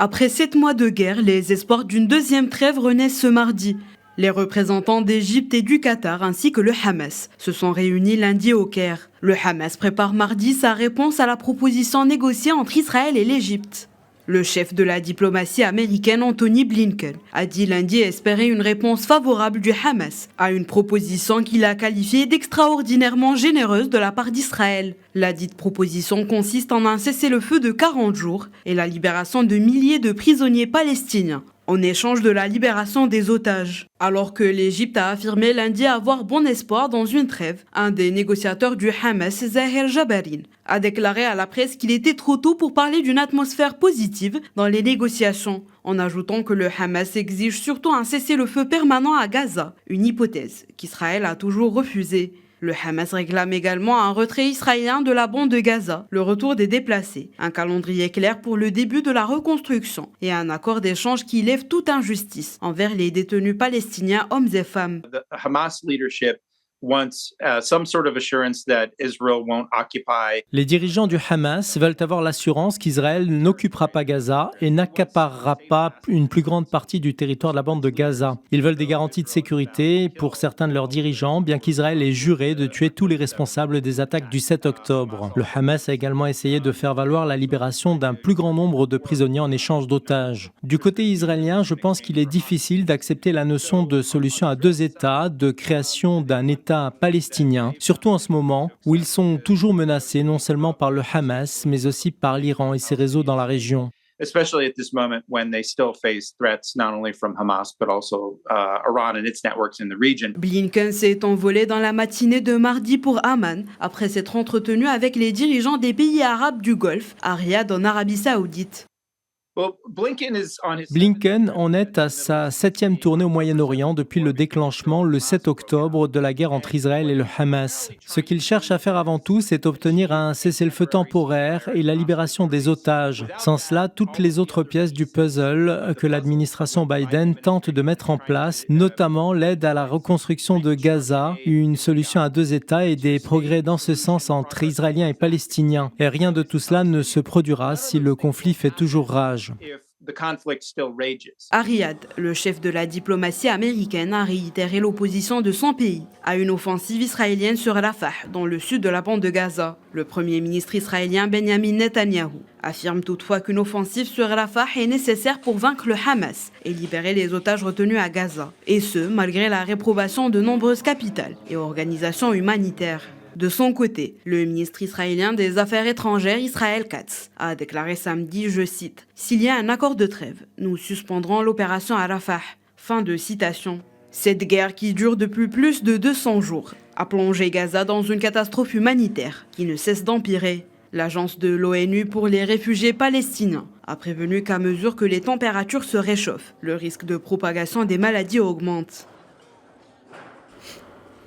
Après 7 mois de guerre, les espoirs d'une deuxième trêve renaissent ce mardi. Les représentants d'Égypte et du Qatar ainsi que le Hamas se sont réunis lundi au Caire. Le Hamas prépare mardi sa réponse à la proposition négociée entre Israël et l'Égypte. Le chef de la diplomatie américaine Anthony Blinken a dit lundi espérer une réponse favorable du Hamas à une proposition qu'il a qualifiée d'extraordinairement généreuse de la part d'Israël. La dite proposition consiste en un cessez-le-feu de 40 jours et la libération de milliers de prisonniers palestiniens en échange de la libération des otages. Alors que l'Égypte a affirmé lundi avoir bon espoir dans une trêve, un des négociateurs du Hamas, Zahir Jabarin, a déclaré à la presse qu'il était trop tôt pour parler d'une atmosphère positive dans les négociations, en ajoutant que le Hamas exige surtout un cessez-le-feu permanent à Gaza, une hypothèse qu'Israël a toujours refusée. Le Hamas réclame également un retrait israélien de la bande de Gaza, le retour des déplacés, un calendrier clair pour le début de la reconstruction et un accord d'échange qui lève toute injustice envers les détenus palestiniens hommes et femmes. The Hamas leadership wants some sort of assurance that Israel won't occupy. Les dirigeants du Hamas veulent avoir l'assurance qu'Israël n'occupera pas Gaza et n'accaparera pas une plus grande partie du territoire de la bande de Gaza. Ils veulent des garanties de sécurité pour certains de leurs dirigeants, bien qu'Israël ait juré de tuer tous les responsables des attaques du 7 octobre. Le Hamas a également essayé de faire valoir la libération d'un plus grand nombre de prisonniers en échange d'otages. Du côté israélien, je pense qu'il est difficile d'accepter la notion de solution à deux États, de création d'un État palestinien, surtout en ce moment où ils sont toujours menacés non seulement par le Hamas, mais aussi par l'Iran et ses réseaux dans la région. Especially at this moment when they still face threats not only from Hamas but also Iran and its networks in the region. Blinken s'est envolé dans la matinée de mardi pour Amman après s'être entretenu avec les dirigeants des pays arabes du Golfe à Riyad en Arabie Saoudite. Blinken en est à sa 7e tournée au Moyen-Orient depuis le déclenchement le 7 octobre de la guerre entre Israël et le Hamas. Ce qu'il cherche à faire avant tout, c'est obtenir un cessez-le-feu temporaire et la libération des otages. Sans cela, toutes les autres pièces du puzzle que l'administration Biden tente de mettre en place, notamment l'aide à la reconstruction de Gaza, une solution à deux États et des progrès dans ce sens entre Israéliens et Palestiniens. Et rien de tout cela ne se produira si le conflit fait toujours rage. À Riyad, le chef de la diplomatie américaine a réitéré l'opposition de son pays à une offensive israélienne sur Rafah, dans le sud de la bande de Gaza. Le premier ministre israélien Benjamin Netanyahou affirme toutefois qu'une offensive sur Rafah est nécessaire pour vaincre le Hamas et libérer les otages retenus à Gaza. Et ce, malgré la réprobation de nombreuses capitales et organisations humanitaires. De son côté, le ministre israélien des Affaires étrangères Israël Katz a déclaré samedi, je cite, « S'il y a un accord de trêve, nous suspendrons l'opération à Rafah. » Fin de citation. Cette guerre qui dure depuis plus de 200 jours a plongé Gaza dans une catastrophe humanitaire qui ne cesse d'empirer. L'agence de l'ONU pour les réfugiés palestiniens a prévenu qu'à mesure que les températures se réchauffent, le risque de propagation des maladies augmente.